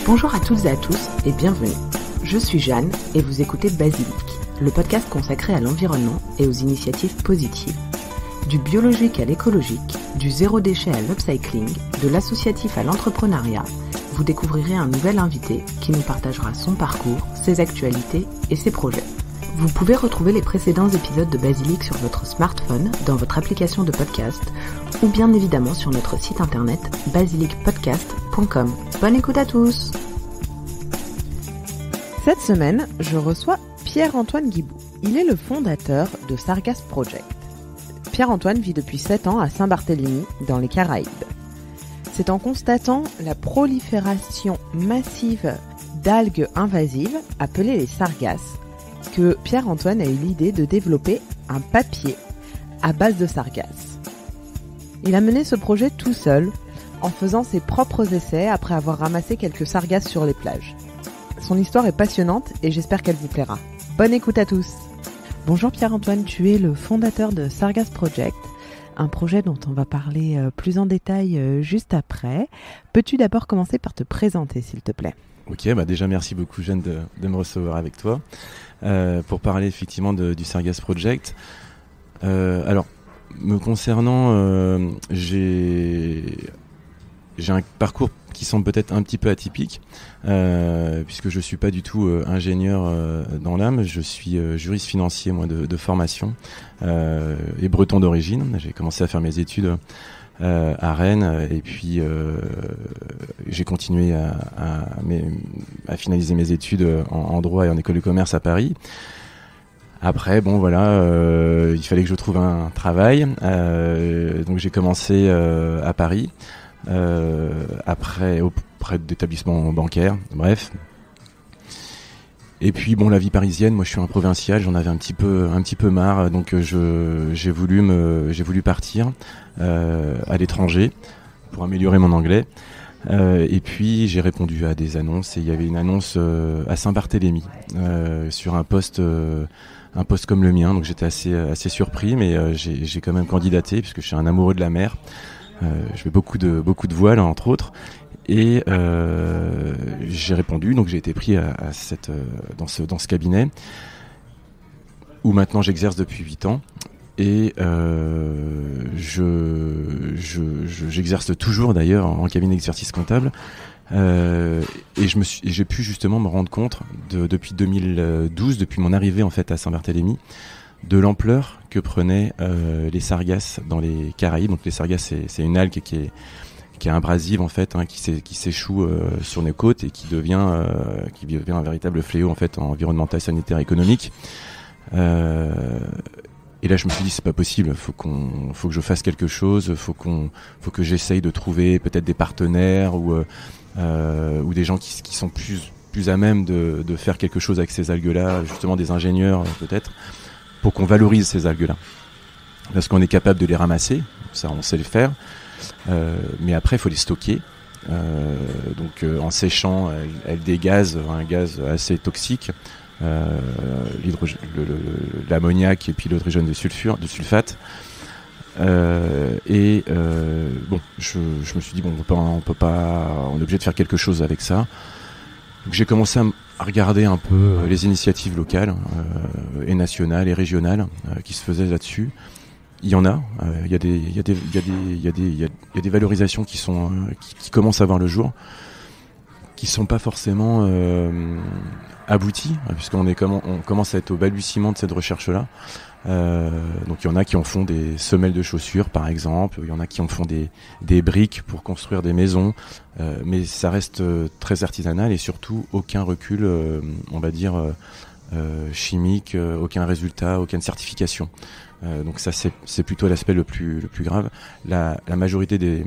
Bonjour à toutes et à tous et bienvenue. Je suis Jeanne et vous écoutez Basilic, le podcast consacré à l'environnement et aux initiatives positives. Du biologique à l'écologique, du zéro déchet à l'upcycling, de l'associatif à l'entrepreneuriat, vous découvrirez un nouvel invité qui nous partagera son parcours, ses actualités et ses projets. Vous pouvez retrouver les précédents épisodes de Basilic sur votre smartphone, dans votre application de podcast, ou bien évidemment sur notre site internet basilicpodcast.com. Bonne écoute à tous! Cette semaine, je reçois Pierre-Antoine Guibou. Il est le fondateur de Sargasse Project. Pierre-Antoine vit depuis 7 ans à Saint-Barthélemy, dans les Caraïbes. C'est en constatant la prolifération massive d'algues invasives, appelées les sargasses, que Pierre-Antoine a eu l'idée de développer un papier à base de sargasses. Il a mené ce projet tout seul, en faisant ses propres essais après avoir ramassé quelques sargasses sur les plages. Son histoire est passionnante et j'espère qu'elle vous plaira. Bonne écoute à tous. Bonjour Pierre-Antoine, tu es le fondateur de Sargasse Project, un projet dont on va parler plus en détail juste après. Peux-tu d'abord commencer par te présenter s'il te plaît ? Ok, déjà merci beaucoup Jeanne de me recevoir avec toi pour parler effectivement du Sargasse Project. Alors, me concernant, j'ai un parcours qui semble peut-être un petit peu atypique, puisque je suis pas du tout ingénieur dans l'âme. Je suis juriste financier moi de formation et breton d'origine. J'ai commencé à faire mes études à Rennes et puis j'ai continué à finaliser mes études en droit et en école de commerce à Paris. Après, il fallait que je trouve un travail, donc j'ai commencé à Paris. Après auprès d'établissements bancaires, bref. Et puis la vie parisienne, moi je suis un provincial, j'en avais un petit peu marre, donc j'ai voulu partir à l'étranger pour améliorer mon anglais. Et puis j'ai répondu à des annonces et il y avait une annonce à Saint-Barthélemy sur un poste comme le mien, donc j'étais assez surpris, mais j'ai quand même candidaté puisque je suis un amoureux de la mer. Je fais beaucoup de voiles entre autres et j'ai répondu, donc j'ai été pris dans ce cabinet où maintenant j'exerce depuis 8 ans et j'exerce toujours d'ailleurs en cabinet d'exercice comptable et j'ai pu justement me rendre compte depuis 2012, depuis mon arrivée en fait à Saint-Barthélemy, de l'ampleur que prenaient les sargasses dans les Caraïbes. Donc les sargasses, c'est une algue qui est abrasive en fait, qui s'échoue sur nos côtes et qui devient un véritable fléau en fait environnemental, sanitaire, économique. Et là je me suis dit c'est pas possible, faut que je fasse quelque chose, faut que j'essaye de trouver peut-être des partenaires ou des gens qui sont plus à même de faire quelque chose avec ces algues-là, justement des ingénieurs peut-être, pour qu'on valorise ces algues-là. Parce qu'on est capable de les ramasser, ça on sait le faire, mais après il faut les stocker. Donc en séchant, elles dégazent un gaz assez toxique, l'ammoniac et puis l'hydrogène de sulfate. Je me suis dit on peut pas, on est obligé de faire quelque chose avec ça. Donc j'ai commencé à regarder un peu les initiatives locales et nationales et régionales qui se faisaient là-dessus. Il y en a, il y a des valorisations qui commencent à voir le jour, qui sont pas forcément abouties, puisqu'on commence à être au balbutiement de cette recherche-là. Donc il y en a qui en font des semelles de chaussures par exemple, il y en a qui en font des briques pour construire des maisons, mais ça reste très artisanal et surtout aucun recul, on va dire chimique, aucun résultat, aucune certification. Donc ça c'est plutôt l'aspect le plus grave. La majorité des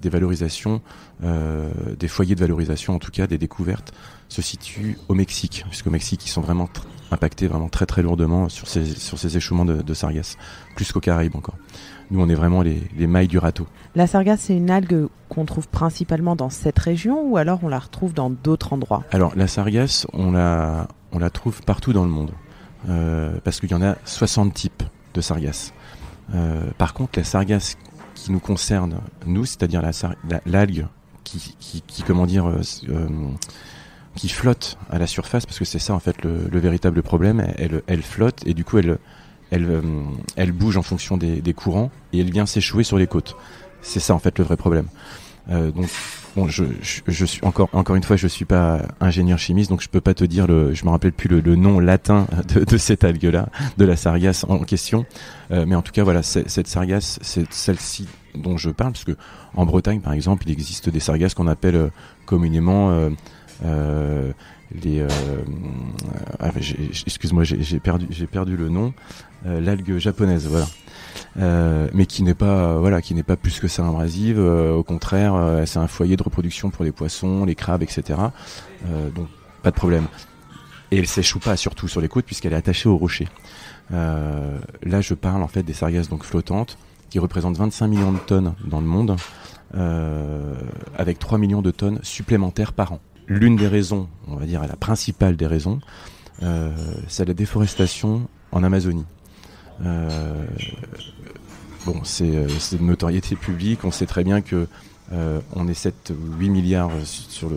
valorisations, des foyers de valorisation en tout cas, des découvertes, se situent au Mexique, puisqu'au Mexique ils sont vraiment impactés vraiment très très lourdement sur ces échouements de sargasses, plus qu'aux Caraïbes encore. Nous on est vraiment les mailles du râteau. La sargasse c'est une algue qu'on trouve principalement dans cette région ou alors on la retrouve dans d'autres endroits ? Alors la sargasse on la trouve partout dans le monde, parce qu'il y en a 60 types de sargasses. Par contre la sargasse qui nous concerne, nous, c'est-à-dire l'algue qui comment dire, qui flotte à la surface, parce que c'est ça en fait le véritable problème. Elle flotte et du coup elle bouge en fonction des courants et elle vient s'échouer sur les côtes. C'est ça en fait le vrai problème. Donc bon, je suis encore une fois, je suis pas ingénieur chimiste, donc je peux pas te dire je me rappelle plus le nom latin de cette algue-là, de la sargasse en question. Mais en tout cas, voilà, cette sargasse, c'est celle-ci dont je parle, parce que en Bretagne, par exemple, il existe des sargasses qu'on appelle communément excuse-moi, j'ai perdu le nom, l'algue japonaise, voilà. Mais qui n'est pas plus que ça abrasive. Au contraire, c'est un foyer de reproduction pour les poissons, les crabes, etc. Donc pas de problème. Et elle s'échoue pas surtout sur les côtes puisqu'elle est attachée aux rochers. Là, je parle en fait des sargasses donc flottantes qui représentent 25 millions de tonnes dans le monde, avec 3 millions de tonnes supplémentaires par an. L'une des raisons, on va dire la principale des raisons, c'est la déforestation en Amazonie. Bon, c'est de notoriété publique. On sait très bien que on est 7 ou 8 milliards sur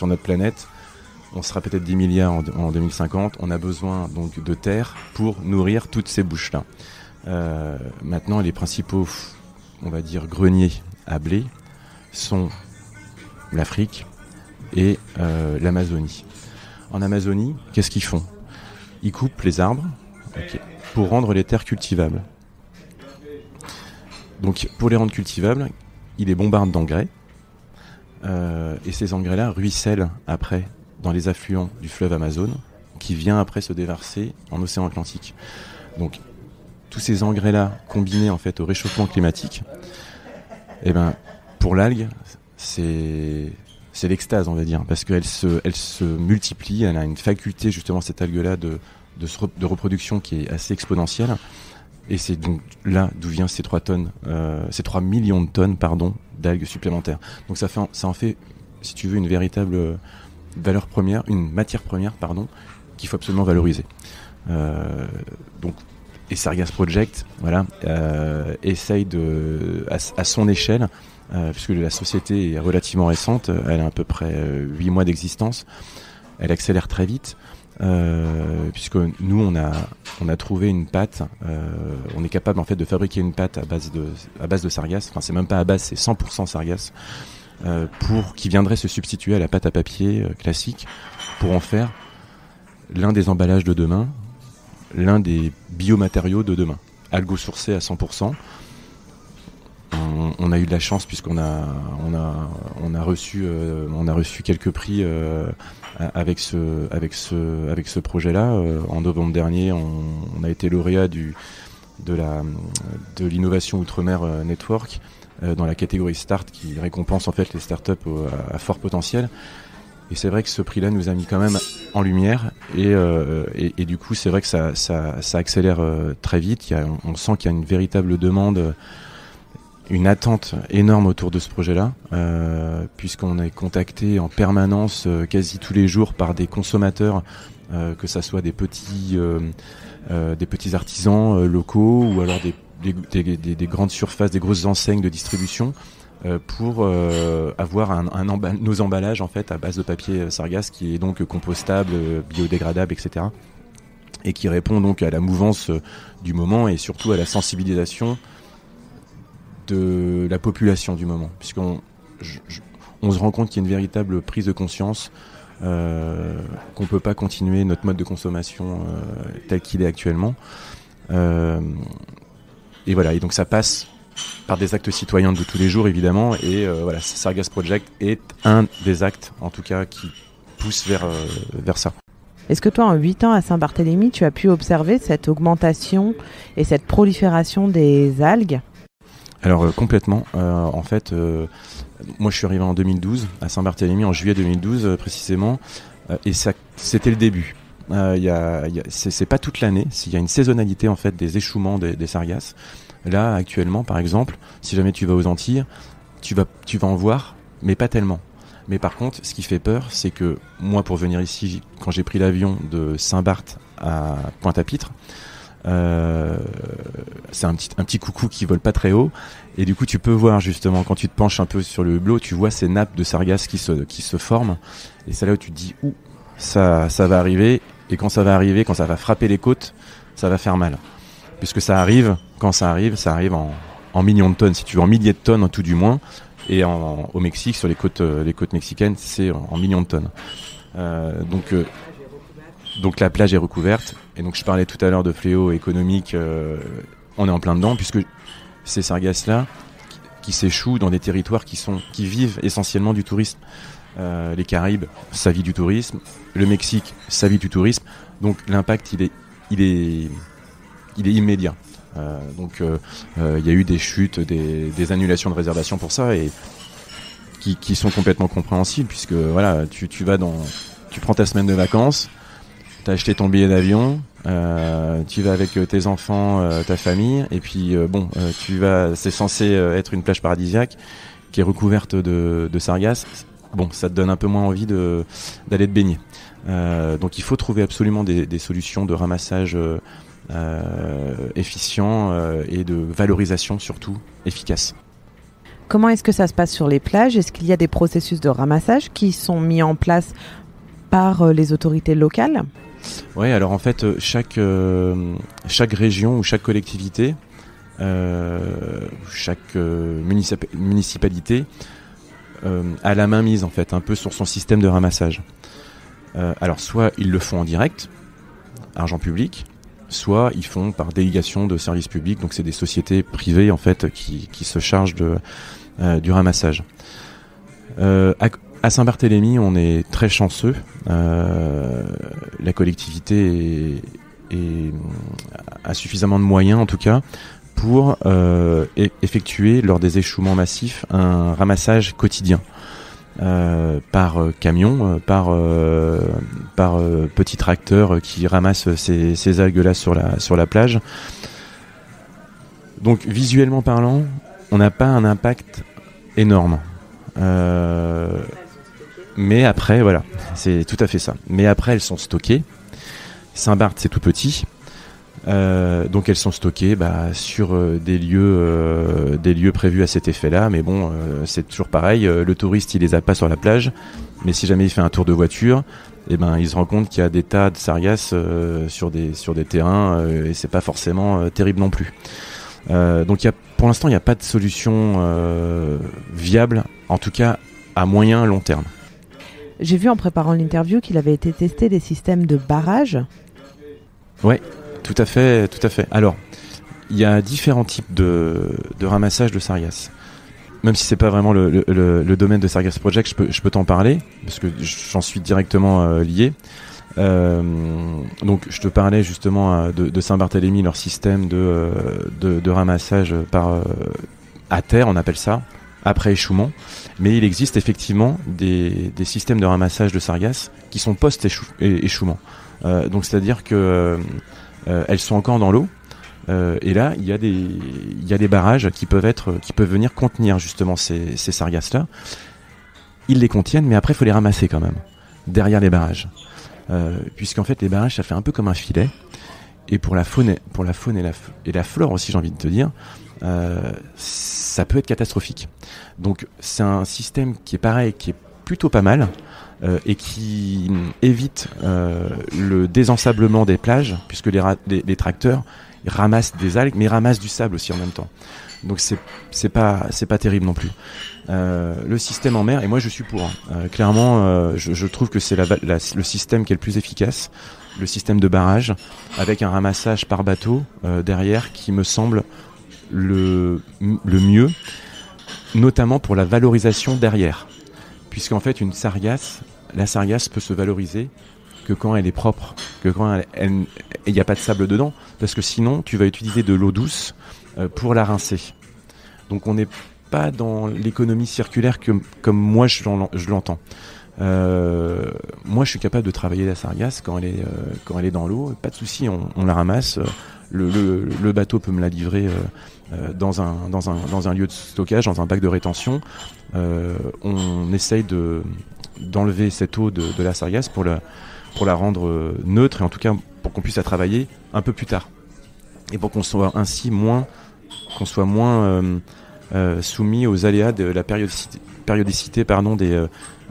notre planète. On sera peut-être 10 milliards en 2050. On a besoin donc de terre pour nourrir toutes ces bouches-là. Maintenant, les principaux, on va dire, greniers à blé sont l'Afrique et l'Amazonie. En Amazonie, qu'est-ce qu'ils font ? Ils coupent les arbres pour rendre les terres cultivables. Donc, pour les rendre cultivables, ils les bombardent d'engrais. Et ces engrais-là ruissellent après dans les affluents du fleuve Amazone, qui vient après se déverser en océan Atlantique. Donc, tous ces engrais-là, combinés en fait au réchauffement climatique, eh ben, pour l'algue, c'est l'extase, on va dire, parce qu'elle se multiplie. Elle a une faculté, justement, cette algue-là, de reproduction qui est assez exponentielle. Et c'est donc là d'où viennent ces 3 millions de tonnes, d'algues supplémentaires. Donc ça en fait, si tu veux, une véritable valeur première, une matière première, qu'il faut absolument valoriser. Et Sargasse Project, voilà, essaye à son échelle, puisque la société est relativement récente, elle a à peu près 8 mois d'existence, elle accélère très vite. Puisque nous on a trouvé une pâte, on est capable en fait de fabriquer une pâte à base de sargasse, enfin c'est même pas à base, c'est 100% sargasse, qui viendrait se substituer à la pâte à papier classique pour en faire l'un des emballages de demain, l'un des biomatériaux de demain, algo-sourcé à 100%. On a eu de la chance puisqu'on a reçu quelques prix avec ce projet-là. En novembre dernier, on a été lauréat de l'innovation Outre-mer Network dans la catégorie Start, qui récompense en fait les startups à fort potentiel. Et c'est vrai que ce prix-là nous a mis quand même en lumière et du coup c'est vrai que ça accélère très vite. On sent qu'il y a une véritable demande, une attente énorme autour de ce projet-là, puisqu'on est contacté en permanence, quasi tous les jours, par des consommateurs, que ça soit des petits artisans locaux ou alors des grandes surfaces, des grosses enseignes de distribution, pour avoir nos emballages en fait à base de papier sargasse, qui est donc compostable, biodégradable, etc. Et qui répond donc à la mouvance du moment et surtout à la sensibilisation de la population du moment, puisqu'on se rend compte qu'il y a une véritable prise de conscience, qu'on peut pas continuer notre mode de consommation tel qu'il est actuellement, et voilà, et donc ça passe par des actes citoyens de tous les jours évidemment, et voilà, Sargasse Project est un des actes en tout cas qui pousse vers ça. Est-ce que toi, en 8 ans à Saint-Barthélemy, tu as pu observer cette augmentation et cette prolifération des algues ? Alors complètement, en fait, moi je suis arrivé en 2012 à Saint-Barthélemy, en juillet 2012 précisément, et ça, c'était le début. C'est pas toute l'année, il y a une saisonnalité en fait des échouements des sargasses. Là actuellement par exemple, si jamais tu vas aux Antilles, tu vas en voir, mais pas tellement. Mais par contre, ce qui fait peur, c'est que moi, pour venir ici, quand j'ai pris l'avion de Saint-Barth à Pointe-à-Pitre, C'est un petit coucou qui vole pas très haut, et du coup tu peux voir justement quand tu te penches un peu sur le hublot, tu vois ces nappes de sargasses qui se forment, et c'est là où tu te dis ça va arriver, et quand ça va frapper les côtes, ça va faire mal, puisque quand ça arrive en millions de tonnes, si tu veux, en milliers de tonnes en tout du moins, et au Mexique, sur les côtes mexicaines, c'est en millions de tonnes. Donc la plage est recouverte, et donc je parlais tout à l'heure de fléau économique, on est en plein dedans, puisque ces sargasses-là qui s'échouent dans des territoires qui vivent essentiellement du tourisme. Les Caraïbes, ça vit du tourisme, le Mexique, ça vit du tourisme, donc l'impact il est immédiat. Donc il y a eu des chutes, des annulations de réservations pour ça, et qui sont complètement compréhensibles, puisque voilà, tu prends ta semaine de vacances, t'as acheté ton billet d'avion, tu vas avec tes enfants, ta famille, et puis c'est censé être une plage paradisiaque qui est recouverte de sargasses. Bon, ça te donne un peu moins envie d'aller te baigner. Donc il faut trouver absolument des solutions de ramassage efficients et de valorisation surtout efficaces. Comment est-ce que ça se passe sur les plages ? Est-ce qu'il y a des processus de ramassage qui sont mis en place par les autorités locales ? Oui, alors en fait, chaque région ou chaque collectivité, chaque municipalité a la main mise en fait un peu sur son système de ramassage. Alors soit ils le font en direct, argent public, soit ils font par délégation de services publics, donc c'est des sociétés privées en fait qui se chargent du ramassage. À Saint-Barthélemy, on est très chanceux. La collectivité a suffisamment de moyens, en tout cas, pour effectuer, lors des échouements massifs, un ramassage quotidien. Par camion, par petits tracteurs qui ramassent ces algues-là sur la plage. Donc, visuellement parlant, on n'a pas un impact énorme. Mais après, voilà, c'est tout à fait ça. Mais après, elles sont stockées. Saint-Barth, c'est tout petit. Donc elles sont stockées sur des lieux prévus à cet effet-là. Mais bon, c'est toujours pareil. Le touriste, il les a pas sur la plage. Mais si jamais il fait un tour de voiture, il se rend compte qu'il y a des tas de sargasses sur des terrains. Et c'est pas forcément terrible non plus. Donc pour l'instant, il n'y a pas de solution viable, en tout cas à moyen long terme. J'ai vu en préparant l'interview qu'il avait été testé des systèmes de barrage. Ouais, tout à fait. Alors, il y a différents types de ramassage de sargasses. Même si c'est pas vraiment le domaine de Sargass Project, je peux t'en parler parce que j'en suis directement lié. Donc, je te parlais justement de Saint-Barthélemy, leur système de ramassage à terre, on appelle ça, après échouement. Mais il existe effectivement des systèmes de ramassage de sargasses qui sont post-échouement. Donc, c'est-à-dire que elles sont encore dans l'eau. Et là, il y a des barrages qui peuvent venir contenir justement ces sargasses-là. Ils les contiennent, mais après, il faut les ramasser quand même derrière les barrages, puisqu'en fait, les barrages, ça fait un peu comme un filet. Et pour la faune et la flore aussi, j'ai envie de te dire, ça peut être catastrophique. Donc, c'est un système qui est pareil, qui est plutôt pas mal. Et qui évite le désensablement des plages, puisque les tracteurs ils ramassent des algues, mais ils ramassent du sable aussi en même temps. Donc c'est pas terrible non plus. Le système en mer, et moi je suis pour. Clairement, je trouve que c'est le système qui est le plus efficace, le système de barrage, avec un ramassage par bateau derrière, qui me semble le mieux, notamment pour la valorisation derrière. Puisqu'en fait, la sargasse peut se valoriser que quand elle est propre, que quand il n'y a pas de sable dedans, parce que sinon, tu vas utiliser de l'eau douce pour la rincer. Donc, on n'est pas dans l'économie circulaire comme moi je l'entends. Moi, je suis capable de travailler la sargasse quand elle est dans l'eau, pas de souci, on la ramasse. Le bateau peut me la livrer dans un lieu de stockage, dans un bac de rétention. On essaye d'enlever cette eau de la sargasse pour la rendre neutre, et en tout cas pour qu'on puisse la travailler un peu plus tard. et pour qu'on soit ainsi moins soumis aux aléas de la périodicité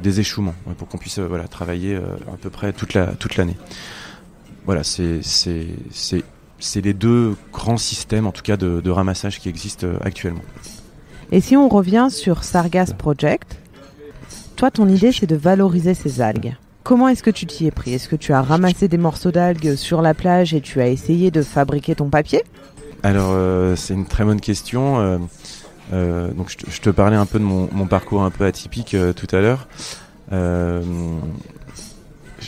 des échouements, pour qu'on puisse travailler à peu près toute l'année. Voilà, c'est les deux grands systèmes en tout cas de ramassage qui existent actuellement. Et si on revient sur Sargass Project, toi ton idée c'est de valoriser ces algues. Comment est-ce que tu t'y es pris ? Est-ce que tu as ramassé des morceaux d'algues sur la plage et tu as essayé de fabriquer ton papier ? Alors c'est une très bonne question. Donc je te parlais un peu de mon parcours un peu atypique tout à l'heure. Je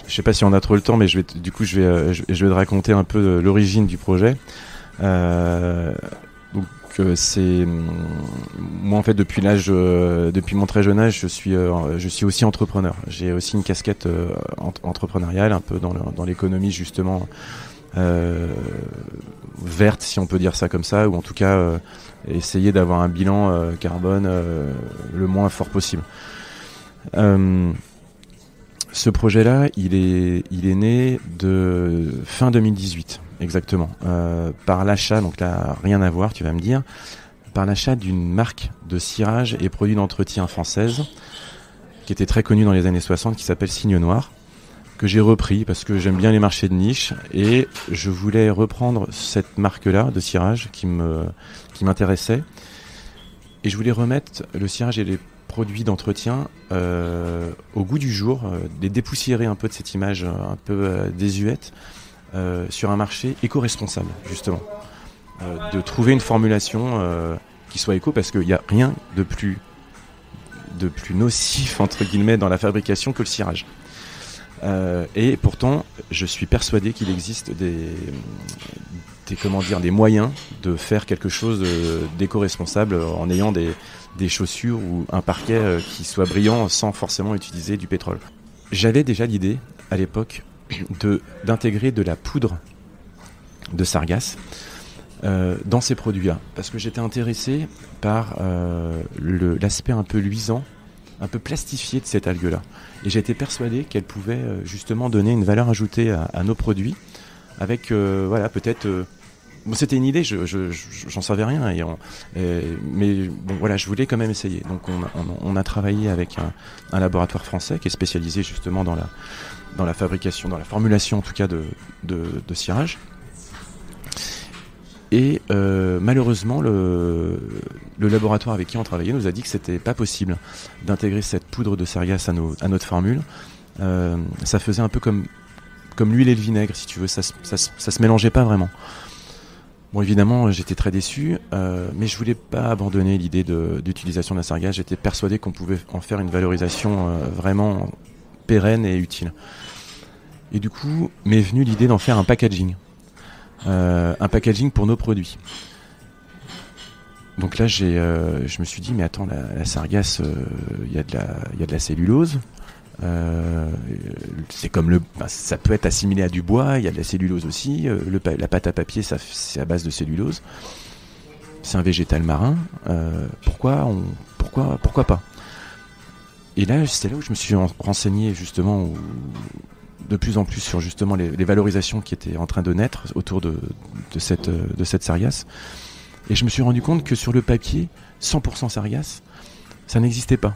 sais pas si on a trop le temps, mais je vais te raconter un peu l'origine du projet. C'est moi en fait depuis mon très jeune âge, je suis aussi entrepreneur. J'ai aussi une casquette entrepreneuriale, un peu dans l'économie justement verte, si on peut dire ça comme ça, ou en tout cas essayer d'avoir un bilan carbone le moins fort possible. Ce projet-là, il est né de fin 2018, exactement, par l'achat, donc là, rien à voir, tu vas me dire, par l'achat d'une marque de cirage et produits d'entretien française, qui était très connue dans les années 60, qui s'appelle Signe Noir, que j'ai repris parce que j'aime bien les marchés de niche, et je voulais reprendre cette marque-là de cirage qui m'intéressait, et je voulais remettre le cirage et les produits d'entretien au goût du jour, les dépoussiérer un peu de cette image un peu désuète sur un marché éco-responsable, justement. De trouver une formulation qui soit éco, parce qu'il n'y a rien de plus nocif, entre guillemets, dans la fabrication que le cirage. Et pourtant, je suis persuadé qu'il existe des moyens de faire quelque chose d'éco-responsable en ayant des chaussures ou un parquet qui soit brillant sans forcément utiliser du pétrole. J'avais déjà l'idée à l'époque d'intégrer de la poudre de sargasse dans ces produits-là, parce que j'étais intéressé par l'aspect un peu luisant, un peu plastifié de cette algue-là, et j'étais persuadé qu'elle pouvait justement donner une valeur ajoutée à nos produits, avec peut-être bon, c'était une idée, j'en savais rien, mais bon, voilà, je voulais quand même essayer. Donc on a travaillé avec un laboratoire français qui est spécialisé justement dans la fabrication, dans la formulation en tout cas de cirage. Et malheureusement, le laboratoire avec qui on travaillait nous a dit que c'était pas possible d'intégrer cette poudre de sargasse à notre formule. Ça faisait un peu comme l'huile et le vinaigre, si tu veux, ça se mélangeait pas vraiment. Bon, évidemment, j'étais très déçu, mais je voulais pas abandonner l'idée d'utilisation de la sargasse. J'étais persuadé qu'on pouvait en faire une valorisation vraiment pérenne et utile. Et du coup, m'est venue l'idée d'en faire un packaging pour nos produits. Donc là, je me suis dit, mais attends, la sargasse, il y a de la cellulose. C'est comme ça peut être assimilé à du bois, il y a de la cellulose aussi, la pâte à papier c'est à base de cellulose, c'est un végétal marin, pourquoi pas. Et là c'est là où je me suis renseigné justement de plus en plus sur justement les valorisations qui étaient en train de naître autour de cette sargasse, et je me suis rendu compte que sur le papier 100% sargasse ça n'existait pas.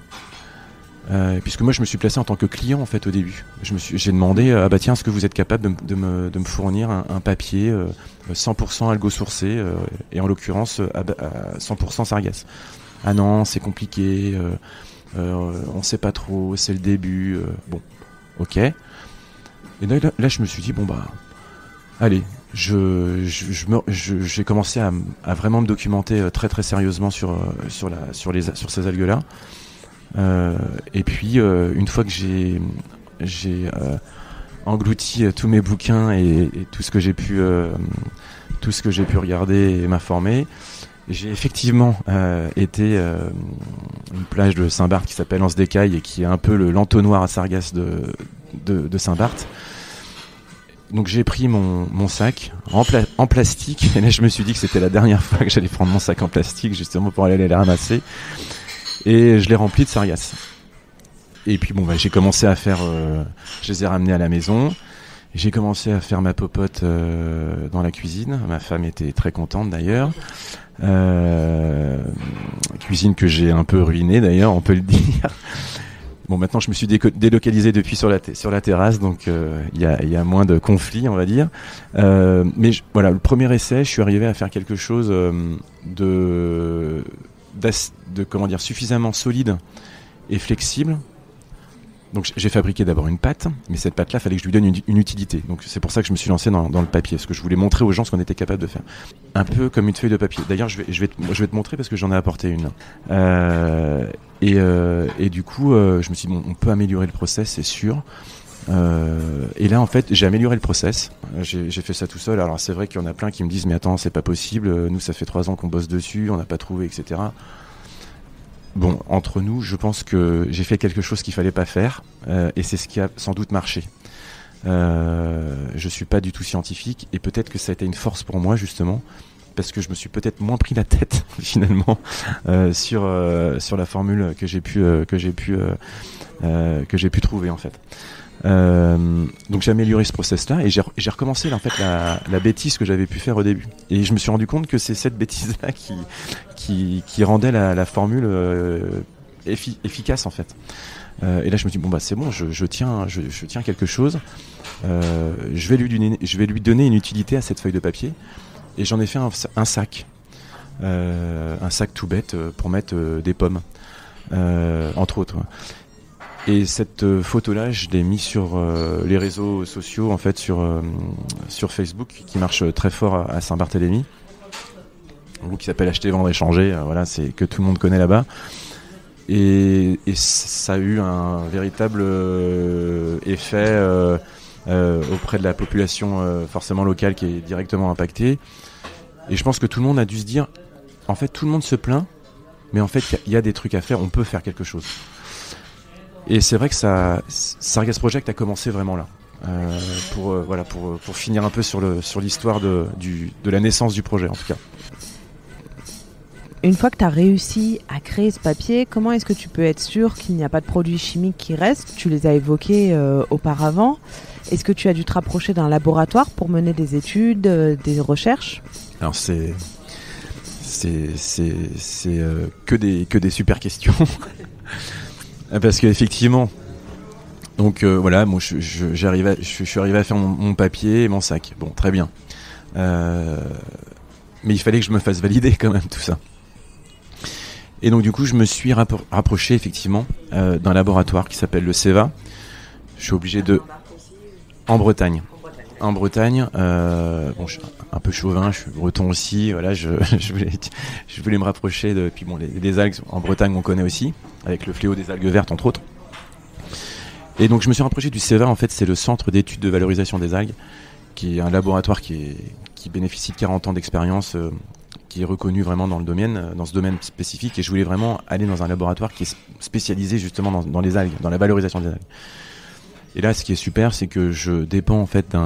Puisque moi je me suis placé en tant que client en fait au début. J'ai demandé tiens, est-ce que vous êtes capable de me fournir un papier 100% algo-sourcé et en l'occurrence à 100% sargasse. Ah non, c'est compliqué, on sait pas trop, c'est le début, bon, ok. Et là je me suis dit allez, j'ai commencé à vraiment me documenter très très sérieusement sur ces algues là. Et puis une fois que j'ai englouti tous mes bouquins et tout ce que j'ai pu regarder et m'informer, j'ai effectivement été une plage de Saint-Barth qui s'appelle Anse d'Écaille et qui est un peu l'entonnoir à sargasse de Saint-Barth. Donc j'ai pris mon sac en plastique, et là je me suis dit que c'était la dernière fois que j'allais prendre mon sac en plastique justement pour aller les ramasser. Et je l'ai rempli de sargasse. Et puis j'ai commencé à faire, je les ai ramenés à la maison. J'ai commencé à faire ma popote dans la cuisine. Ma femme était très contente d'ailleurs. Cuisine que j'ai un peu ruinée d'ailleurs, on peut le dire. Bon, maintenant je me suis délocalisé depuis sur la terrasse, donc il y a moins de conflits, on va dire. Mais voilà, le premier essai, je suis arrivé à faire quelque chose de comment dire, suffisamment solide et flexible. Donc j'ai fabriqué d'abord une pâte, mais cette pâte-là, il fallait que je lui donne une utilité. Donc c'est pour ça que je me suis lancé dans le papier, parce que je voulais montrer aux gens ce qu'on était capable de faire. Un peu comme une feuille de papier. D'ailleurs, je vais te montrer parce que j'en ai apporté une. Et du coup, je me suis dit, bon, on peut améliorer le process, c'est sûr. Et là, en fait, j'ai amélioré le process. J'ai fait ça tout seul. Alors c'est vrai qu'il y en a plein qui me disent, mais attends, c'est pas possible. Nous, ça fait 3 ans qu'on bosse dessus, on n'a pas trouvé, etc. Bon, entre nous, je pense que j'ai fait quelque chose qu'il fallait pas faire, et c'est ce qui a sans doute marché. Je suis pas du tout scientifique, et peut-être que ça a été une force pour moi justement, parce que je me suis peut-être moins pris la tête finalement sur la formule que j'ai pu trouver en fait. Donc j'ai amélioré ce process-là et j'ai recommencé là, en fait la bêtise que j'avais pu faire au début. Et je me suis rendu compte que c'est cette bêtise-là qui rendait la formule efficace en fait. Et là je me suis dit bon bah c'est bon, je tiens quelque chose. Je vais lui donner une utilité à cette feuille de papier. Et j'en ai fait un sac tout bête pour mettre des pommes, entre autres. Et cette photo-là, je l'ai mis sur les réseaux sociaux, en fait, sur Facebook, qui marche très fort à Saint-Barthélemy. Un groupe qui s'appelle Acheter, Vendre, Échanger. Voilà, c'est que tout le monde connaît là-bas. Et ça a eu un véritable effet auprès de la population forcément locale qui est directement impactée. Et je pense que tout le monde a dû se dire, en fait, tout le monde se plaint, mais en fait, il y a des trucs à faire, on peut faire quelque chose. Et c'est vrai que Sargass Project a commencé vraiment là, pour finir un peu sur l'histoire de la naissance du projet en tout cas. Une fois que tu as réussi à créer ce papier, comment est-ce que tu peux être sûr qu'il n'y a pas de produits chimiques qui restent ? Tu les as évoqués auparavant. Est-ce que tu as dû te rapprocher d'un laboratoire pour mener des études, des recherches ? Alors c'est que des super questions. Parce qu'effectivement, donc voilà, moi je suis arrivé à faire mon papier et mon sac. Bon, très bien. Mais il fallait que je me fasse valider quand même tout ça. Et donc du coup, je me suis rapproché effectivement d'un laboratoire qui s'appelle le CEVA. Je suis obligé en Bretagne. En Bretagne, bon, je suis un peu chauvin, je suis breton aussi. Voilà, je voulais me rapprocher de. Puis bon, les algues en Bretagne, on connaît aussi, avec le fléau des algues vertes entre autres. Et donc, je me suis rapproché du CEVA. En fait, c'est le Centre d'études de valorisation des algues, qui est un laboratoire qui bénéficie de 40 ans d'expérience, qui est reconnu vraiment dans ce domaine spécifique. Et je voulais vraiment aller dans un laboratoire qui est spécialisé justement dans les algues, dans la valorisation des algues. Et là, ce qui est super, c'est que je dépends en fait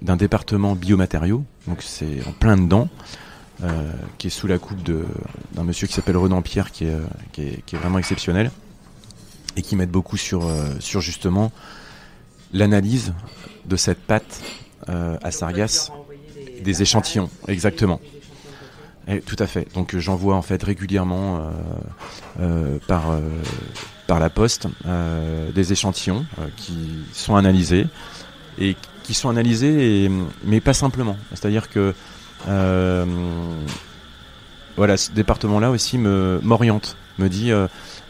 d'un département biomatériaux, donc c'est en plein dedans, qui est sous la coupe d'un monsieur qui s'appelle Renan Pierre, qui est vraiment exceptionnel, et qui m'aide beaucoup sur justement l'analyse de cette pâte à Sargass, des échantillons, exactement. Et, tout à fait. Donc j'envoie en fait régulièrement par la poste des échantillons qui sont analysés mais pas simplement. C'est-à-dire que voilà, ce département-là aussi m'oriente, me dit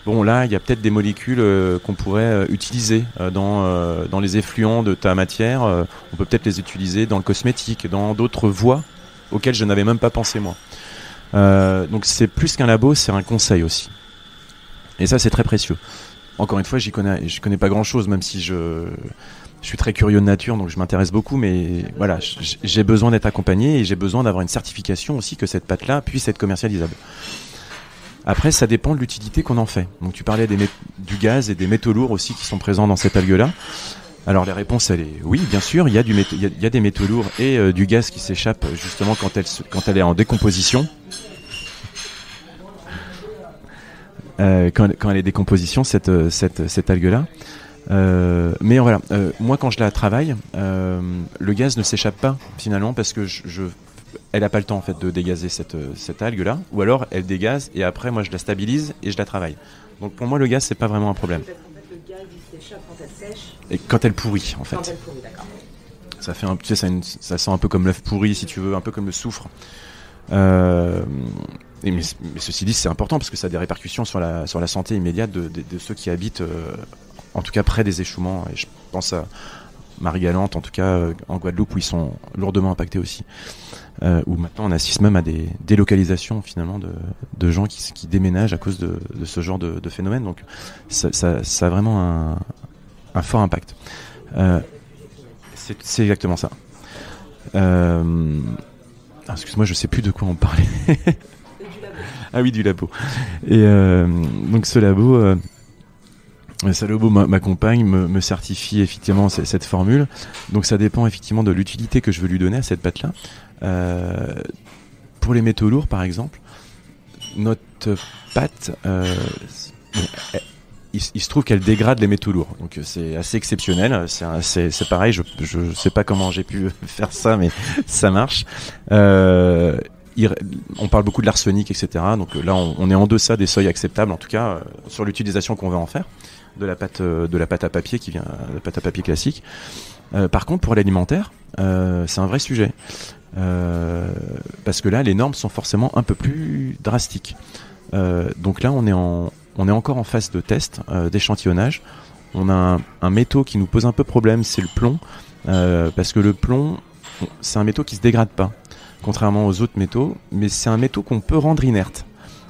bon là il y a peut-être des molécules qu'on pourrait utiliser dans les effluents de ta matière, on peut peut-être les utiliser dans le cosmétique, dans d'autres voies auxquelles je n'avais même pas pensé moi. Donc c'est plus qu'un labo, c'est un conseil aussi. Et ça c'est très précieux. Encore une fois, je connais pas grand-chose, même si je suis très curieux de nature, donc je m'intéresse beaucoup, mais voilà, j'ai besoin d'être accompagné et j'ai besoin d'avoir une certification aussi que cette pâte-là puisse être commercialisable. Après, ça dépend de l'utilité qu'on en fait. Donc tu parlais du gaz et des métaux lourds aussi qui sont présents dans cette algue-là. Alors la réponse, elle est oui, bien sûr, il y a des métaux lourds et du gaz qui s'échappe justement quand elle est en décomposition. Quand elle est décomposition, cette algue-là. Mais voilà, moi quand je la travaille, le gaz ne s'échappe pas finalement parce que elle n'a pas le temps en fait de dégazer cette algue là, ou alors elle dégaze et après moi je la stabilise et je la travaille. Donc pour moi le gaz c'est pas vraiment un problème. En fait, le gaz il s'échappe quand elle sèche. Et quand elle pourrit en fait. Quand elle pourrit, d'accord. Ça fait tu sais, ça sent un peu comme l'œuf pourri si tu veux, un peu comme le soufre. Mais ceci dit c'est important parce que ça a des répercussions sur la santé immédiate de ceux qui habitent en tout cas près des échouements. Et je pense à Marie-Galante, en tout cas en Guadeloupe où ils sont lourdement impactés aussi. Où maintenant on assiste même à des délocalisations finalement de gens qui déménagent à cause de ce genre de phénomène. Donc ça a vraiment un fort impact. C'est exactement ça. Excuse-moi, je sais plus de quoi on parlait. Du labo. Ah oui, du labo. Et donc ce labo m'accompagne, me certifie effectivement cette formule. Donc ça dépend effectivement de l'utilité que je veux lui donner à cette pâte-là. Pour les métaux lourds, par exemple, notre pâte, il se trouve qu'elle dégrade les métaux lourds. Donc c'est assez exceptionnel. C'est pareil. Je sais pas comment j'ai pu faire ça, mais ça marche. On parle beaucoup de l'arsenic, etc. Donc là, on est en deçà des seuils acceptables, en tout cas sur l'utilisation qu'on veut en faire de la pâte à papier qui vient de la pâte à papier classique. Par contre, pour l'alimentaire, c'est un vrai sujet parce que là, les normes sont forcément un peu plus drastiques. Donc là, on est encore en phase de test, d'échantillonnage. On a un métaux qui nous pose un peu problème, c'est le plomb, parce que le plomb, c'est un métaux qui se dégrade pas, contrairement aux autres métaux, mais c'est un métaux qu'on peut rendre inerte.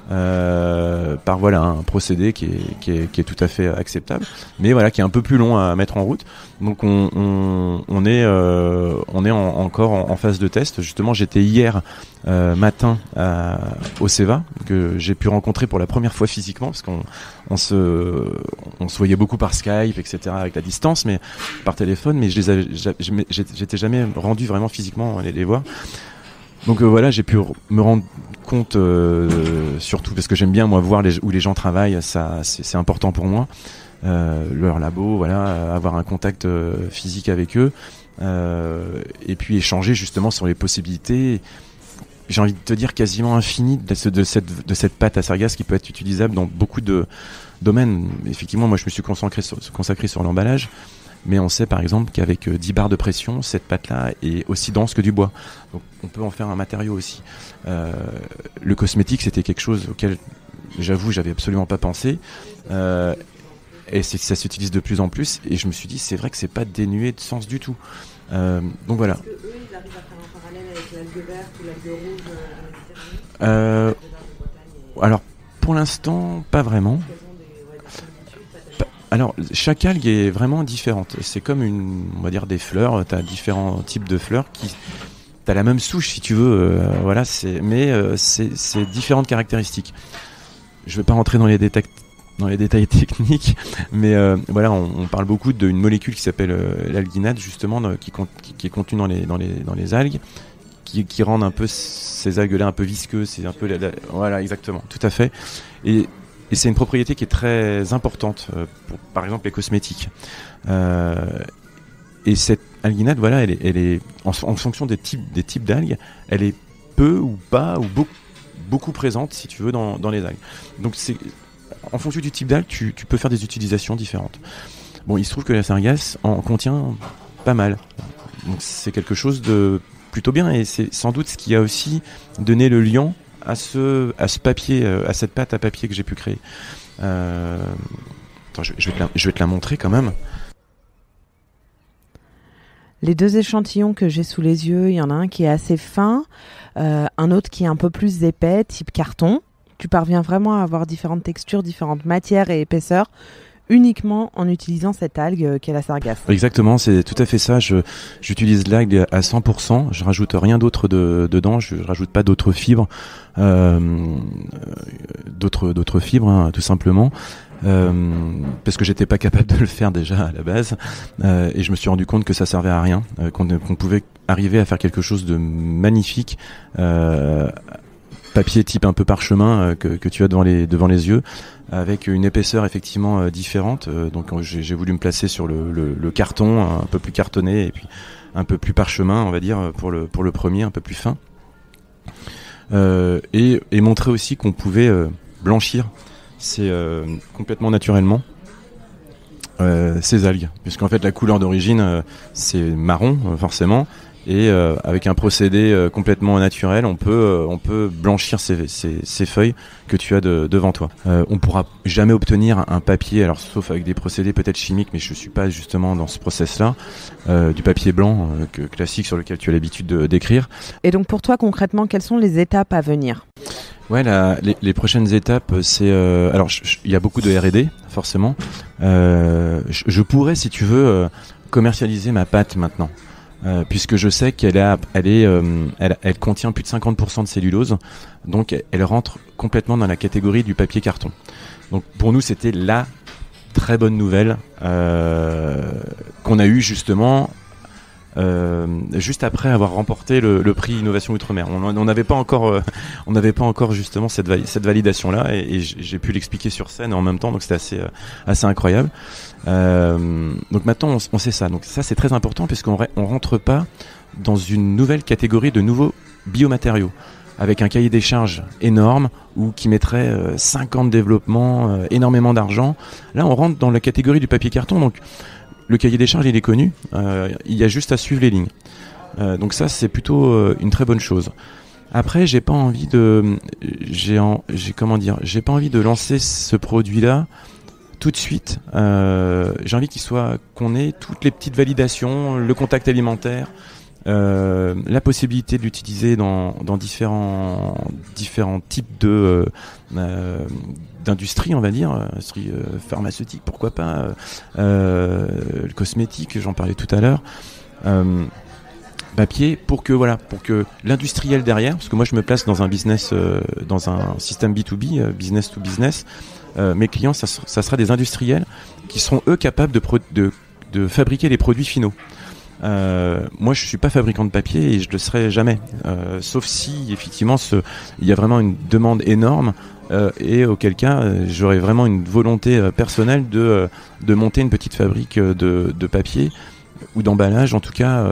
Par voilà un procédé qui est tout à fait acceptable, mais voilà qui est un peu plus long à mettre en route. Donc on est encore en phase de test. Justement, j'étais hier matin au CEVA que j'ai pu rencontrer pour la première fois physiquement parce qu'on se voyait beaucoup par Skype, etc. avec la distance, mais par téléphone. Mais j'étais jamais rendu vraiment physiquement les voir. Donc voilà, j'ai pu me rendre compte, surtout parce que j'aime bien moi voir où les gens travaillent, ça c'est important pour moi. Leur labo, voilà, avoir un contact physique avec eux, et puis échanger justement sur les possibilités. J'ai envie de te dire quasiment infinies de cette pâte à sargasse qui peut être utilisable dans beaucoup de domaines. Effectivement, moi je me suis consacré sur l'emballage. Mais on sait par exemple qu'avec 10 bars de pression, cette pâte-là est aussi dense que du bois. Donc on peut en faire un matériau aussi. Le cosmétique, c'était quelque chose auquel, j'avoue, j'avais absolument pas pensé. Et ça s'utilise de plus en plus. Et je me suis dit, c'est vrai que c'est pas dénué de sens du tout. Donc voilà. Est-ce que eux, ils arrivent à faire un parallèle avec l'algue verte ou l'algue rouge alors, pour l'instant, pas vraiment. Alors, chaque algue est vraiment différente. C'est comme on va dire des fleurs. T'as différents types de fleurs t'as la même souche si tu veux. Voilà, c'est différentes caractéristiques. Je vais pas rentrer dans les détails techniques, mais voilà, on parle beaucoup d'une molécule qui s'appelle l'alginate justement, qui est contenue dans les algues, qui rendent un peu ces algues-là un peu visqueuses. C'est un peu voilà, exactement, tout à fait. Et c'est une propriété qui est très importante pour, par exemple, les cosmétiques. Et cette alginate, voilà, elle est en fonction des types d'algues, elle est peu ou pas ou beaucoup présente, si tu veux, dans les algues. Donc, en fonction du type d'algue, tu peux faire des utilisations différentes. Bon, il se trouve que la sargasse en contient pas mal. Donc, c'est quelque chose de plutôt bien, et c'est sans doute ce qui a aussi donné le liant à ce papier, à cette pâte à papier que j'ai pu créer. Attends, je vais te la montrer quand même. Les deux échantillons que j'ai sous les yeux, il y en a un qui est assez fin, un autre qui est un peu plus épais, type carton. Tu parviens vraiment à avoir différentes textures, différentes matières et épaisseurs, uniquement en utilisant cette algue qu'est la sargasse. Exactement, c'est tout à fait ça. J'utilise l'algue à 100%. Je rajoute rien d'autre dedans. Je rajoute pas d'autres fibres, d'autres fibres, hein, tout simplement. Parce que j'étais pas capable de le faire déjà à la base, et je me suis rendu compte que ça servait à rien, qu'on pouvait arriver à faire quelque chose de magnifique papier type un peu parchemin que tu as devant les yeux, avec une épaisseur effectivement différente. Donc j'ai voulu me placer sur le carton, un peu plus cartonné, et puis un peu plus parchemin, on va dire, pour le premier, un peu plus fin. Et montrer aussi qu'on pouvait blanchir complètement naturellement ces algues, puisqu'en fait la couleur d'origine c'est marron forcément, et avec un procédé complètement naturel on peut blanchir ces feuilles que tu as devant toi. On pourra jamais obtenir un papier, alors sauf avec des procédés peut-être chimiques, mais je suis pas justement dans ce process là, du papier blanc classique sur lequel tu as l'habitude d'écrire. Et donc pour toi concrètement, quelles sont les étapes à venir? Ouais, les prochaines étapes, c'est alors il y a beaucoup de R&D forcément. Je pourrais, si tu veux, commercialiser ma pâte maintenant, puisque je sais qu'elle contient plus de 50% de cellulose, donc elle rentre complètement dans la catégorie du papier carton. Donc pour nous, c'était la très bonne nouvelle qu'on a eue justement. Juste après avoir remporté le prix Innovation Outre-mer. On n'avait pas encore justement cette validation là, et j'ai pu l'expliquer sur scène en même temps, donc c'était assez incroyable. Donc maintenant on sait ça, donc ça c'est très important, puisqu'on rentre pas dans une nouvelle catégorie de nouveaux biomatériaux avec un cahier des charges énorme, ou qui mettrait 5 ans de développement, énormément d'argent. Là on rentre dans la catégorie du papier carton, donc le cahier des charges, il est connu. Il y a juste à suivre les lignes. Donc ça, c'est plutôt une très bonne chose. Après, j'ai pas envie de lancer ce produit-là tout de suite. J'ai envie qu'on ait toutes les petites validations, le contact alimentaire, la possibilité de l'utiliser dans différents types d'industrie, on va dire, industrie pharmaceutique, pourquoi pas, le cosmétique, j'en parlais tout à l'heure, papier, pour que l'industriel derrière, parce que moi je me place dans un business, dans un système B2B, business to business, mes clients ça sera des industriels qui seront eux capables de fabriquer les produits finaux. Moi je suis pas fabricant de papier, et je le serai jamais, sauf si effectivement il y a vraiment une demande énorme, et auquel cas j'aurais vraiment une volonté personnelle de monter une petite fabrique de papier ou d'emballage, en tout cas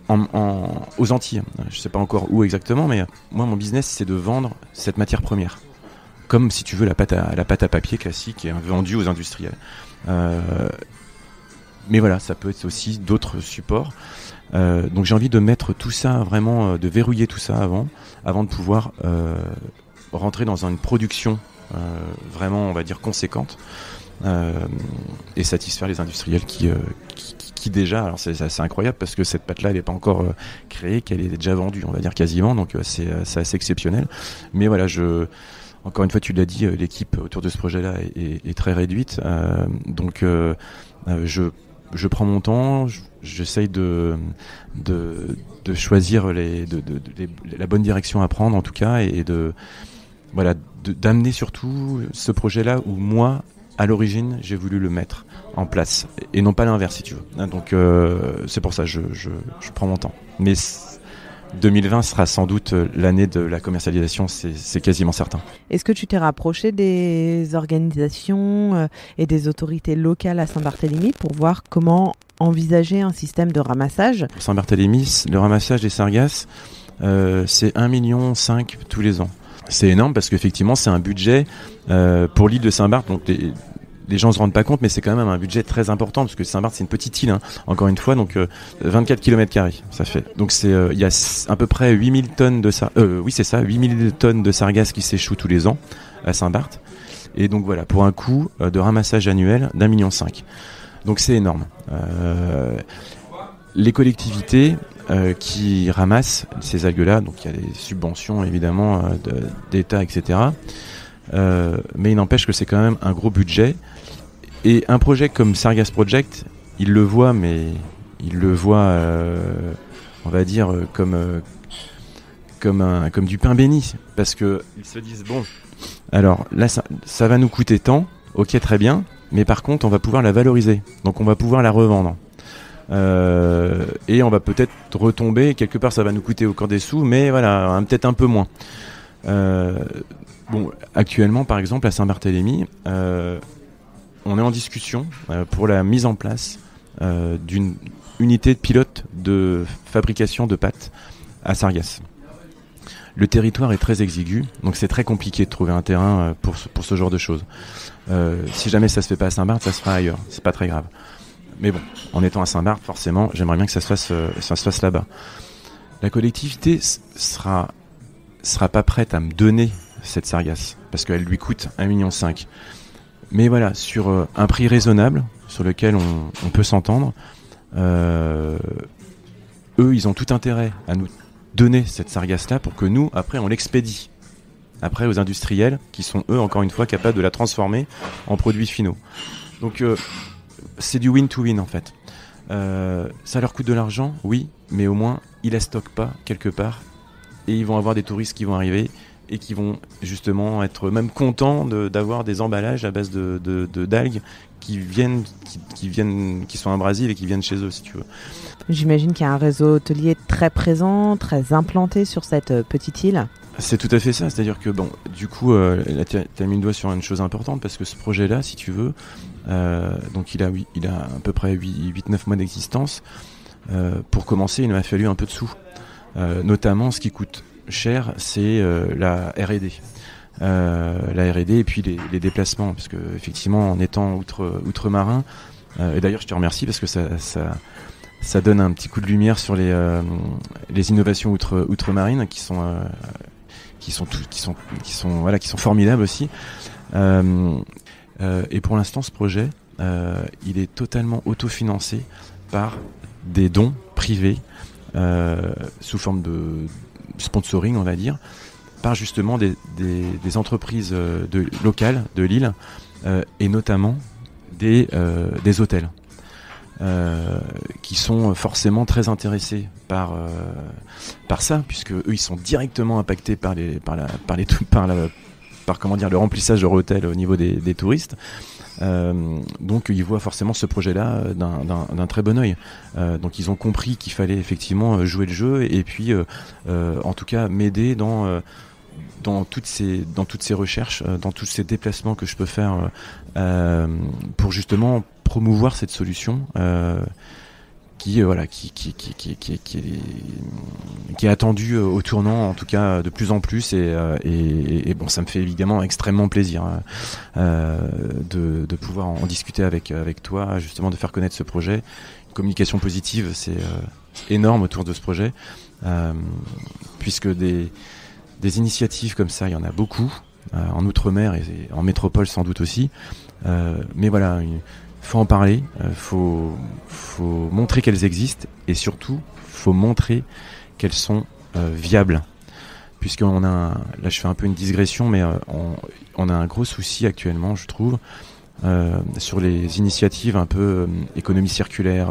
aux Antilles. Je sais pas encore où exactement, mais moi mon business c'est de vendre cette matière première, comme si tu veux la pâte à papier classique qui est vendue aux industriels. Mais voilà, ça peut être aussi d'autres supports. Donc j'ai envie de mettre tout ça vraiment, de verrouiller tout ça avant de pouvoir rentrer dans une production vraiment, on va dire, conséquente, et satisfaire les industriels qui déjà, alors c'est assez incroyable, parce que cette pâte-là, elle n'est pas encore créée, qu'elle est déjà vendue, on va dire quasiment, donc c'est assez exceptionnel. Mais voilà, encore une fois, tu l'as dit, l'équipe autour de ce projet-là est très réduite, donc je prends mon temps, j'essaye de choisir la bonne direction à prendre en tout cas, et d'amener surtout ce projet-là où moi, à l'origine, j'ai voulu le mettre en place, et non pas l'inverse, si tu veux. Donc c'est pour ça que je prends mon temps. Mais 2020 sera sans doute l'année de la commercialisation, c'est quasiment certain. Est-ce que tu t'es rapproché des organisations et des autorités locales à Saint-Barthélemy pour voir comment envisager un système de ramassage? Pour Saint-Barthélemy, le ramassage des sargasses, c'est 1,5 million tous les ans. C'est énorme, parce qu'effectivement c'est un budget pour l'île de Saint-Barth, donc les gens se rendent pas compte, mais c'est quand même un budget très important, parce que Saint-Barth c'est une petite île, encore une fois, donc 24 km2 ça fait. Donc il y a à peu près 8000 tonnes de 8000 tonnes de sargasses qui s'échouent tous les ans à Saint-Barth. Et donc voilà, pour un coût de ramassage annuel d'1,5 million. Donc c'est énorme. Les collectivités qui ramassent ces algues-là, donc il y a des subventions évidemment d'État, etc. Mais il n'empêche que c'est quand même un gros budget. Et un projet comme Sargass Project, il le voit, on va dire, comme du pain béni. Parce qu'ils se disent, bon, alors là, ça va nous coûter tant, ok, très bien, mais par contre, on va pouvoir la valoriser. Donc on va pouvoir la revendre. Et on va peut-être retomber, quelque part ça va nous coûter au corps des sous, mais voilà, peut-être un peu moins. Bon, actuellement, par exemple, à Saint-Barthélemy, on est en discussion pour la mise en place d'une unité de pilote de fabrication de pâtes à Sargasses. Le territoire est très exigu, donc c'est très compliqué de trouver un terrain pour ce genre de choses. Si jamais ça se fait pas à Saint-Barth, ça se fera ailleurs, c'est pas très grave. Mais bon, en étant à Saint-Barth, forcément, j'aimerais bien que ça se fasse là-bas. La collectivité sera pas prête à me donner cette sargasse, parce qu'elle lui coûte 1,5 million. Mais voilà, sur un prix raisonnable, sur lequel on peut s'entendre, eux, ils ont tout intérêt à nous donner cette sargasse-là pour que nous, après, on l'expédie. Après, aux industriels, qui sont, eux, encore une fois, capables de la transformer en produits finaux. Donc, c'est du win-to-win, en fait. Ça leur coûte de l'argent, oui, mais au moins, ils la stockent pas quelque part. Et ils vont avoir des touristes qui vont arriver et qui vont justement être même contents d'avoir des emballages à base d'algues qui sont abrasives et qui viennent chez eux, si tu veux. J'imagine qu'il y a un réseau hôtelier très présent, très implanté sur cette petite île. C'est tout à fait ça, c'est-à-dire que bon, du coup, t'as mis le doigt sur une chose importante, parce que ce projet-là, si tu veux, donc il a à peu près 8-9 mois d'existence. Pour commencer, il m'a fallu un peu de sous. Notamment, ce qui coûte cher, c'est la R&D. La R&D et puis les déplacements, parce que effectivement, en étant outre-marin, et d'ailleurs je te remercie parce que ça donne un petit coup de lumière sur les innovations outre-marines qui sont formidables aussi. Et pour l'instant, ce projet, il est totalement autofinancé par des dons privés sous forme de sponsoring, on va dire, par justement des entreprises locales de l'île et notamment des hôtels qui sont forcément très intéressés par ça, puisque eux ils sont directement impactés par le remplissage de leur hôtel au niveau des touristes. Donc ils voient forcément ce projet-là d'un très bon œil. Donc ils ont compris qu'il fallait effectivement jouer le jeu et puis en tout cas m'aider dans toutes ces recherches, dans tous ces déplacements que je peux faire pour justement promouvoir cette solution qui est attendue au tournant, en tout cas de plus en plus, et bon, ça me fait évidemment extrêmement plaisir de pouvoir en discuter avec toi, justement de faire connaître ce projet. Une communication positive, c'est énorme autour de ce projet, puisque des initiatives comme ça, il y en a beaucoup en Outre-mer et en métropole sans doute aussi, mais voilà, faut en parler, faut montrer qu'elles existent et surtout faut montrer qu'elles sont viables, puisqu'on a là je fais un peu une digression, mais on a un gros souci actuellement, je trouve, sur les initiatives un peu économie circulaire,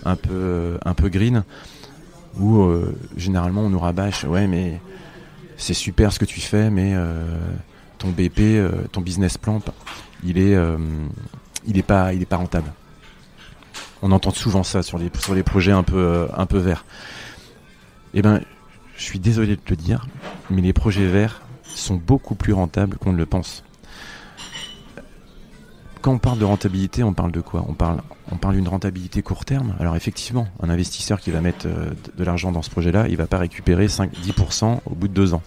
un peu green, où généralement on nous rabâche, ouais mais c'est super ce que tu fais, mais ton BP, ton business plan, il est pas rentable. On entend souvent ça sur les projets un peu verts. Eh ben, je suis désolé de te le dire, mais les projets verts sont beaucoup plus rentables qu'on ne le pense. Quand on parle de rentabilité, on parle de quoi ? On parle d'une rentabilité court terme. Alors effectivement, un investisseur qui va mettre de l'argent dans ce projet-là, il va pas récupérer 5-10% au bout de 2 ans.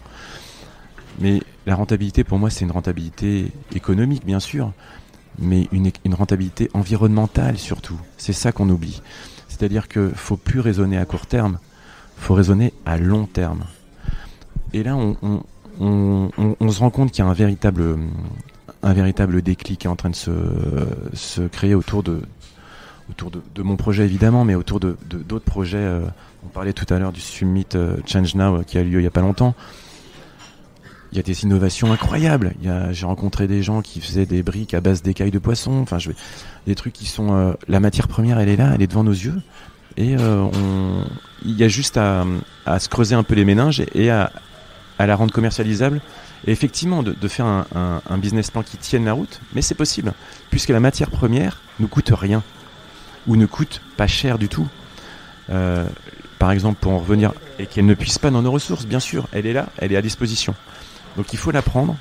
Mais la rentabilité, pour moi, c'est une rentabilité économique, bien sûr, mais une rentabilité environnementale surtout. C'est ça qu'on oublie. C'est-à-dire qu'il ne faut plus raisonner à court terme, il faut raisonner à long terme. Et là, on se rend compte qu'il y a un véritable déclic qui est en train de se créer autour de mon projet évidemment, mais autour d'autres projets. On parlait tout à l'heure du Summit Change Now qui a lieu il n'y a pas longtemps. Il y a des innovations incroyables. J'ai rencontré des gens qui faisaient des briques à base d'écailles de poisson. Enfin, des trucs qui sont... la matière première, elle est là, elle est devant nos yeux. Et il y a juste à se creuser un peu les méninges et à la rendre commercialisable. Et effectivement, de faire un business plan qui tienne la route. Mais c'est possible, puisque la matière première ne coûte rien. Ou ne coûte pas cher du tout. Par par exemple, pour en revenir, et qu'elle ne puisse pas dans nos ressources, bien sûr, elle est là, elle est à disposition. Donc il faut la prendre.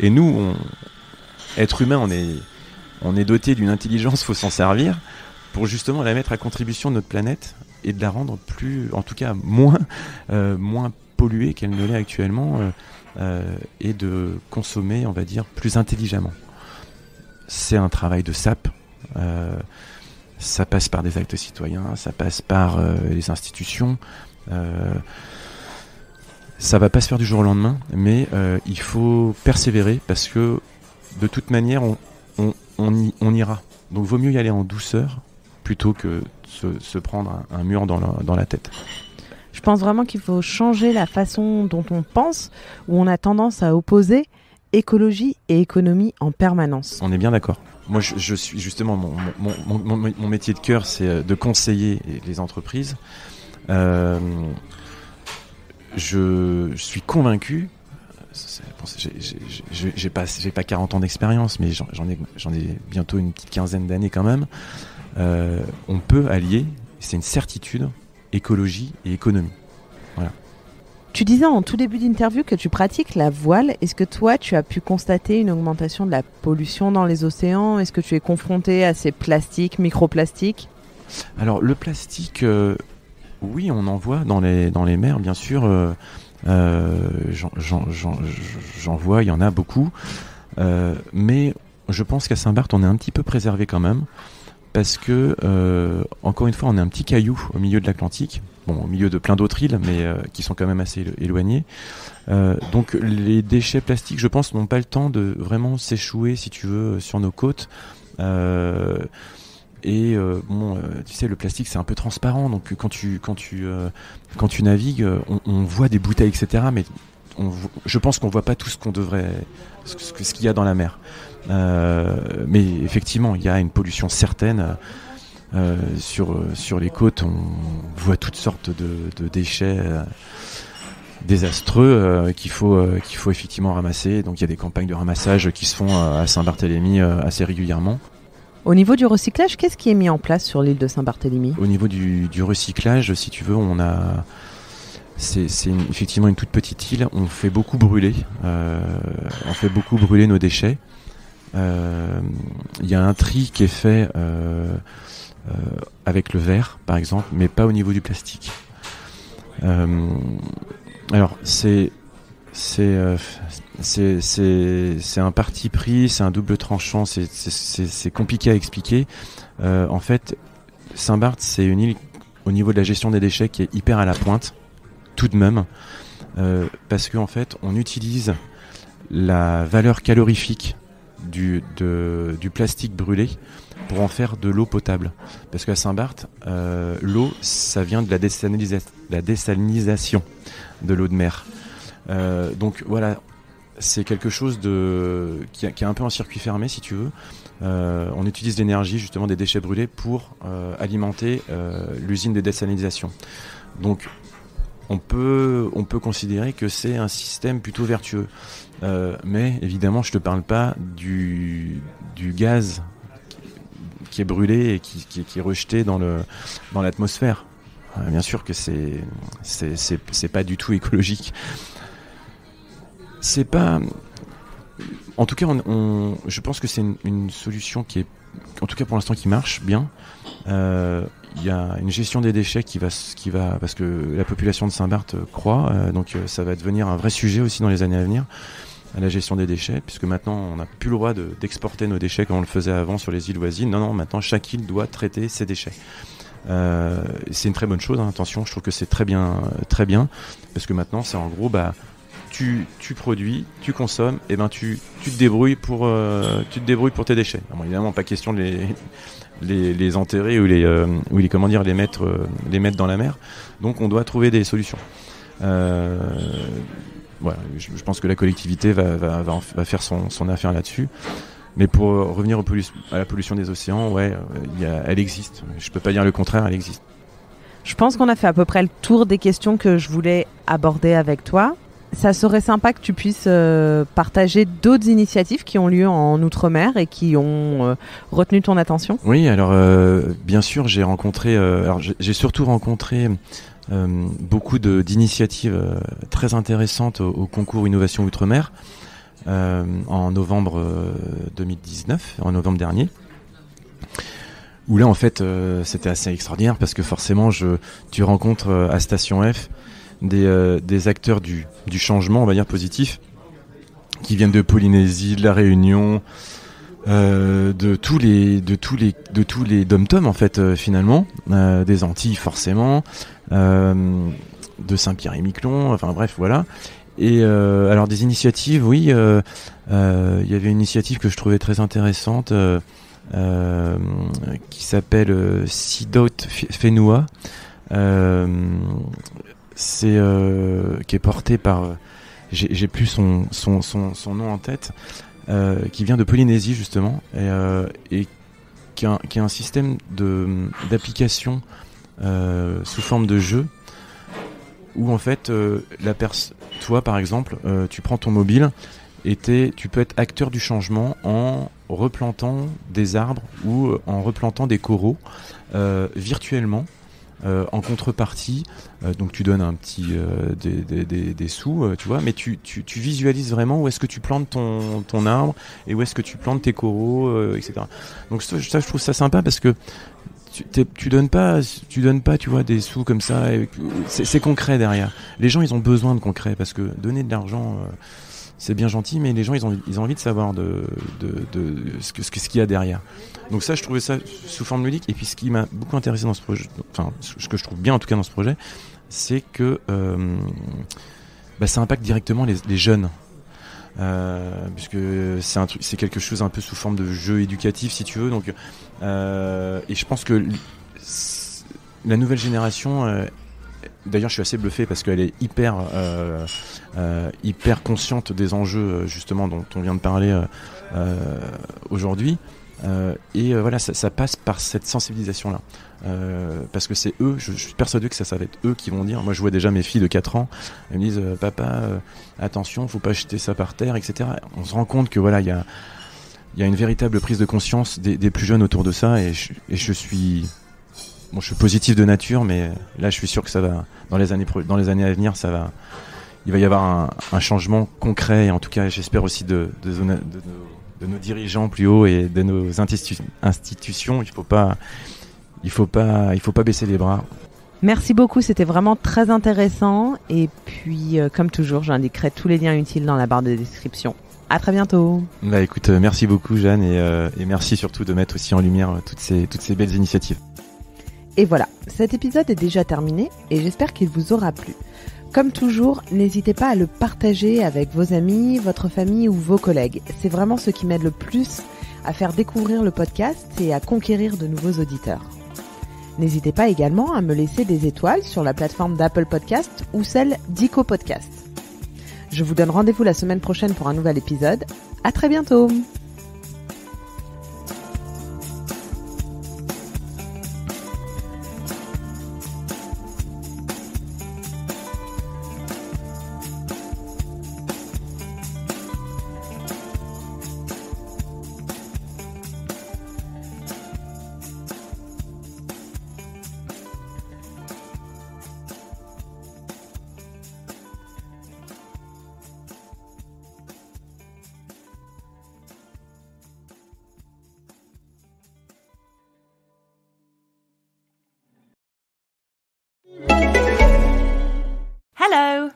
Et nous, être humain, on est doté d'une intelligence, il faut s'en servir pour justement la mettre à contribution de notre planète et de la rendre plus, en tout cas moins polluée qu'elle ne l'est actuellement, et de consommer, on va dire, plus intelligemment. C'est un travail de sape. Ça passe par des actes citoyens, ça passe par les institutions. Ça va pas se faire du jour au lendemain, mais il faut persévérer parce que de toute manière, on ira. Donc vaut mieux y aller en douceur plutôt que se prendre un mur dans la tête. Je pense vraiment qu'il faut changer la façon dont on pense, où on a tendance à opposer écologie et économie en permanence. On est bien d'accord. Moi, je suis justement, mon métier de cœur, c'est de conseiller les entreprises. Je suis convaincu, j'ai pas 40 ans d'expérience, mais j'en ai bientôt une petite quinzaine d'années quand même. On peut allier, c'est une certitude, écologie et économie. Voilà. Tu disais en tout début d'interview que tu pratiques la voile. Est-ce que toi, tu as pu constater une augmentation de la pollution dans les océans ? Est-ce que tu es confronté à ces plastiques, microplastiques ? Alors le plastique, oui, on en voit dans les mers, bien sûr. J'en vois, il y en a beaucoup. Mais je pense qu'à Saint-Barth, on est un petit peu préservé quand même. Parce que, encore une fois, on est un petit caillou au milieu de l'Atlantique. Bon, au milieu de plein d'autres îles, mais qui sont quand même assez éloignées. Donc les déchets plastiques, je pense, n'ont pas le temps de vraiment s'échouer, si tu veux, sur nos côtes. Tu sais, le plastique, c'est un peu transparent. Donc quand tu navigues, on voit des bouteilles, etc. Mais je pense qu'on voit pas tout ce qu'on devrait, ce qu'il y a dans la mer. Mais effectivement, il y a une pollution certaine. Sur les côtes, on voit toutes sortes de déchets désastreux qu'il faut effectivement ramasser. Donc il y a des campagnes de ramassage qui se font à Saint-Barthélemy assez régulièrement. Au niveau du recyclage, qu'est-ce qui est mis en place sur l'île de Saint-Barthélemy ? Au niveau du recyclage, si tu veux, c'est effectivement une toute petite île. On fait beaucoup brûler nos déchets. Il y a un tri qui est fait avec le verre, par exemple, mais pas au niveau du plastique. Alors c'est un parti pris, c'est un double tranchant, c'est compliqué à expliquer. En fait, Saint-Barth, c'est une île au niveau de la gestion des déchets qui est hyper à la pointe, tout de même, parce qu'en fait, on utilise la valeur calorifique du plastique brûlé pour en faire de l'eau potable. Parce qu'à Saint-Barth, l'eau, ça vient de la désalinisation de l'eau de mer. Donc voilà, c'est quelque chose qui est un peu un circuit fermé, si tu veux. On utilise l'énergie, justement, des déchets brûlés pour alimenter l'usine de désalinisation. Donc on peut considérer que c'est un système plutôt vertueux. Mais évidemment, je te parle pas du gaz qui est brûlé et qui est rejeté dans l'atmosphère. Bien sûr que c'est pas du tout écologique. C'est pas. En tout cas, je pense que c'est une solution qui est, en tout cas pour l'instant, qui marche bien. Il y a une gestion des déchets qui va parce que la population de Saint-Barth croît, donc ça va devenir un vrai sujet aussi dans les années à venir, à la gestion des déchets, puisque maintenant on n'a plus le droit d'exporter nos déchets comme on le faisait avant sur les îles voisines. Non, maintenant chaque île doit traiter ses déchets. C'est une très bonne chose, hein, attention, je trouve que c'est très bien, parce que maintenant c'est en gros, tu produis, tu consommes, et tu te débrouilles pour tes déchets. Bon, évidemment, pas question de les enterrer ou les mettre dans la mer. Donc on doit trouver des solutions. Voilà, je pense que la collectivité va faire son affaire là-dessus. Mais pour revenir à la pollution des océans, elle existe. Je peux pas dire le contraire, elle existe. Je pense qu'on a fait à peu près le tour des questions que je voulais aborder avec toi. Ça serait sympa que tu puisses partager d'autres initiatives qui ont lieu en Outre-mer et qui ont retenu ton attention. Oui, alors bien sûr, j'ai surtout rencontré beaucoup d'initiatives très intéressantes au concours Innovation Outre-mer en novembre 2019, en novembre dernier. Où là en fait c'était assez extraordinaire parce que forcément tu rencontres à Station F des acteurs du changement, on va dire positif, qui viennent de Polynésie, de la Réunion, de tous les dom-tom en fait finalement, des Antilles forcément, de Saint-Pierre-et-Miquelon, enfin bref voilà. Et alors des initiatives, oui, il y avait une initiative que je trouvais très intéressante. Qui s'appelle Sidot Fenua, c'est qui est porté par j'ai plus son nom en tête, qui vient de Polynésie justement et qui est un système d'application sous forme de jeu où en fait toi par exemple tu prends ton mobile et tu peux être acteur du changement en replantant des arbres ou en replantant des coraux virtuellement en contrepartie. Donc tu donnes un petit des sous, tu vois, mais tu visualises vraiment où est-ce que tu plantes ton arbre et où est-ce que tu plantes tes coraux, etc. Donc ça, je trouve ça sympa parce que tu donnes pas, tu vois, des sous comme ça. C'est concret derrière. Les gens, ils ont besoin de concret parce que donner de l'argent. C'est bien gentil, mais les gens, ils ont envie de savoir ce qu'il y a derrière. Donc ça, je trouvais ça sous forme ludique. Et puis, ce qui m'a beaucoup intéressé dans ce projet, enfin, ce que je trouve bien en tout cas dans ce projet, c'est que ça impacte directement les jeunes. Puisque c'est quelque chose un peu sous forme de jeu éducatif, si tu veux. Donc, et je pense que la nouvelle génération... D'ailleurs, je suis assez bluffé parce qu'elle est hyper consciente des enjeux justement dont on vient de parler aujourd'hui. Et voilà, ça passe par cette sensibilisation-là. Parce que c'est eux, je suis persuadé que ça va être eux qui vont dire. Moi, je vois déjà mes filles de 4 ans, elles me disent papa, attention, faut pas jeter ça par terre, etc. On se rend compte que voilà, il y a une véritable prise de conscience des plus jeunes autour de ça, et je suis positif de nature, mais là je suis sûr que ça va dans les années à venir, il va y avoir un changement concret, et en tout cas j'espère aussi de nos dirigeants plus haut et de nos institutions. Il faut pas baisser les bras. Merci beaucoup, c'était vraiment très intéressant, et puis comme toujours j'indiquerai tous les liens utiles dans la barre de description. À très bientôt. Écoute, merci beaucoup Jeanne, et merci surtout de mettre aussi en lumière toutes ces belles initiatives. Et voilà, cet épisode est déjà terminé et j'espère qu'il vous aura plu. Comme toujours, n'hésitez pas à le partager avec vos amis, votre famille ou vos collègues. C'est vraiment ce qui m'aide le plus à faire découvrir le podcast et à conquérir de nouveaux auditeurs. N'hésitez pas également à me laisser des étoiles sur la plateforme d'Apple Podcast ou celle d'Ico Podcast. Je vous donne rendez-vous la semaine prochaine pour un nouvel épisode. À très bientôt! Hello.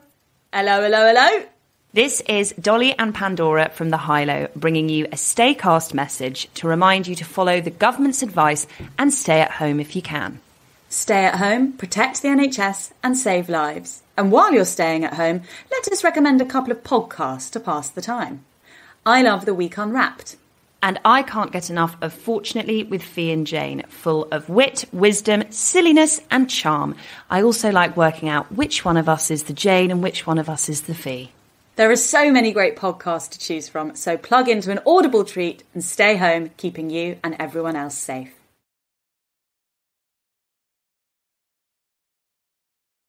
Hello, hello, hello. This is Dolly and Pandora from the Hilo, bringing you a Staycast message to remind you to follow the government's advice and stay at home if you can. Stay at home, protect the NHS and save lives. And while you're staying at home, let us recommend a couple of podcasts to pass the time. I love The Week Unwrapped. And I can't get enough of Fortunately with Fee and Jane, full of wit, wisdom, silliness and charm. I also like working out which one of us is the Jane and which one of us is the Fee. There are so many great podcasts to choose from, so plug into an Audible treat and stay home, keeping you and everyone else safe.